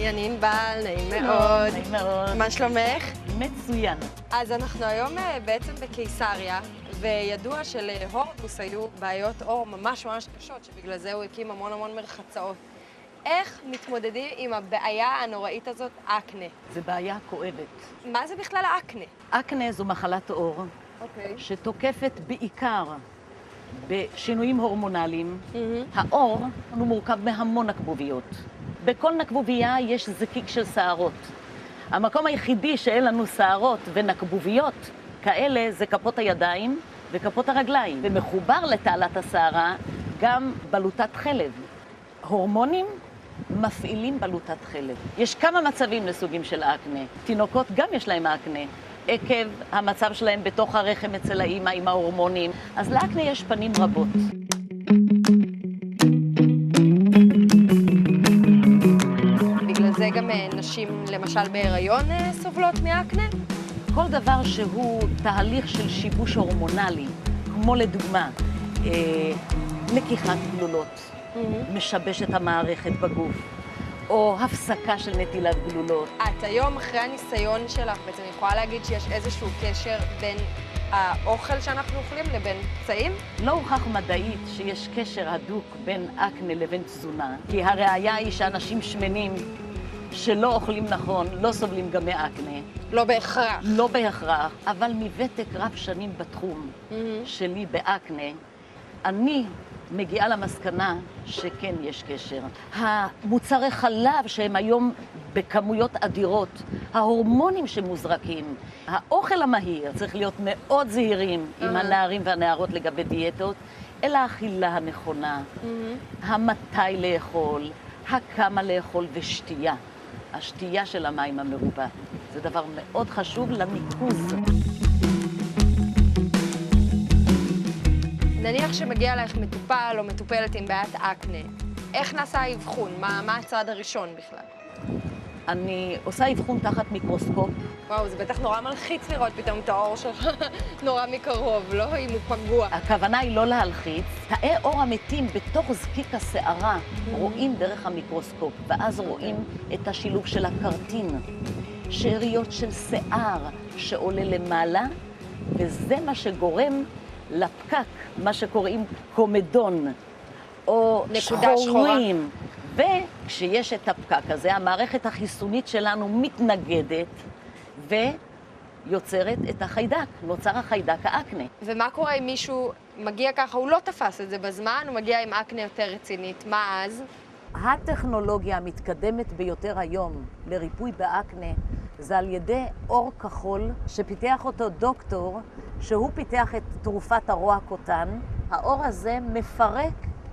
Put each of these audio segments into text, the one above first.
ינין בל, נעים מאוד. נעים מאוד. מה שלומך? מצוין. אז אנחנו היום בעצם בקיסריה, וידוע שלהורדוס היו בעיות עור ממש קשות, שבגלל זה הוא הקים המון מרחצאות. איך מתמודדים עם הבעיה הנוראית הזאת, אקנה? זו בעיה כואבת. מה זה בכלל האקנה? אקנה זו מחלת עור, שתוקפת בעיקר בשינויים הורמונליים. העור הוא מורכב מהמון נקבוביות. בכל נקבובייה יש זקיק של שערות. המקום היחידי שאין לנו שערות ונקבוביות כאלה זה כפות הידיים וכפות הרגליים. ומחובר לתעלת השערה גם בלוטת חלב. הורמונים מפעילים בלוטת חלב. יש כמה מצבים לסוגים של אקנה. תינוקות גם יש להם אקנה, עקב המצב שלהם בתוך הרחם אצל האמא עם ההורמונים. אז לאקנה יש פנים רבות. בגלל זה גם נשים, למשל בהיריון, סובלות מאקנה? כל דבר שהוא תהליך של שיבוש הורמונלי, כמו לדוגמה, לקיחת גלולות, משבש את המערכת בגוף, או הפסקה של נטילת גלולות. את היום, אחרי הניסיון שלך, בעצם יכולה להגיד שיש איזשהו קשר בין האוכל שאנחנו אוכלים לבין פצעים? לא הוכח מדעית שיש קשר הדוק בין אקנה לבין תזונה, כי הראיה היא שאנשים שמנים שלא אוכלים נכון, לא סובלים גם מאקנה. לא בהכרח. לא בהכרח, אבל מוותק רב שנים בתחום שלי באקנה, אני מגיעה למסקנה שכן יש קשר. המוצרי חלב שהם היום בכמויות אדירות, ההורמונים שמוזרקים, האוכל המהיר, צריך להיות מאוד זהירים עם הנערים והנערות לגבי דיאטות, אלא האכילה הנכונה, המתי לאכול, הכמה לאכול ושתייה. השתייה של המים המרובע. זה דבר מאוד חשוב לניקוז. נניח שמגיע לך מטופל או מטופלת עם בעיית אקנה, איך נעשה האבחון? מה הצעד הראשון בכלל? אני עושה אבחון תחת מיקרוסקופ. וואו, זה בטח נורא מלחיץ לראות פתאום את העור שלך נורא מקרוב, לא? אם הוא פגוע. הכוונה היא לא להלחיץ. תאי עור המתים בתוך זקיק השערה רואים דרך המיקרוסקופ, ואז רואים את השילוב של הקרטין, שאריות של שיער שעולה למעלה, וזה מה שגורם לפקק, מה שקוראים קומדון, או שחורים. וכשיש את הפקק הזה, המערכת החיסונית שלנו מתנגדת ויוצרת את החיידק, נוצר החיידק האקנה. ומה קורה אם מישהו מגיע ככה, הוא לא תפס את זה בזמן, הוא מגיע עם אקנה יותר רצינית, מה אז? הטכנולוגיה המתקדמת ביותר היום לריפוי באקנה זה על ידי אור כחול שפיתח אותו דוקטור, שהוא פיתח את תרופת הרועקוטן. האור הזה מפרק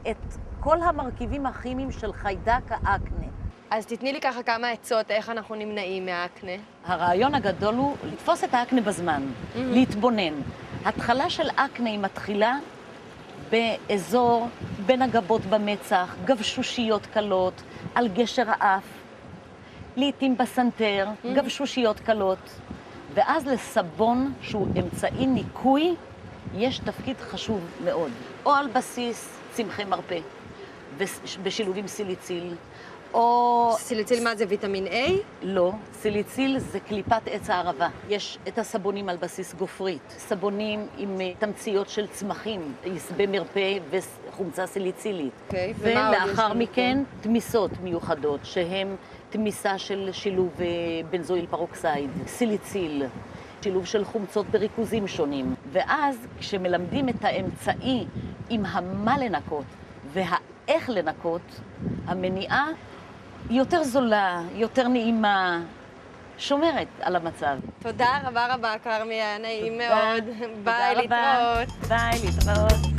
את כל המרכיבים הכימיים של חיידק האקנה. אז תתני לי ככה כמה עצות איך אנחנו נמנעים מהאקנה. הרעיון הגדול הוא לתפוס את האקנה בזמן, להתבונן. התחלה של אקנה היא מתחילה באזור בין הגבות במצח, גבשושיות קלות, על גשר האף, לעתים בסנטר, גבשושיות קלות. ואז לסבון, שהוא אמצעי ניקוי, יש תפקיד חשוב מאוד. או על בסיס צמחי מרפא, בשילוב עם סיליציל, או... סיליציל מה זה, ויטמין A? לא, סיליציל זה קליפת עץ הערבה. יש את הסבונים על בסיס גופרית, סבונים עם תמציות של צמחים, עשבי מרפא וחומצה סיליצילית. ולאחר מכן תמיסות מיוחדות, שהן תמיסה של שילוב בנזויל פרוקסייד, סיליציל, שילוב של חומצות בריכוזים שונים. ואז כשמלמדים את האמצעי עם המה לנקות והאיך לנקות, המניעה היא יותר זולה, יותר נעימה, שומרת על המצב. תודה רבה כרמי, היה נעים מאוד. ביי, להתראות. ביי, להתראות.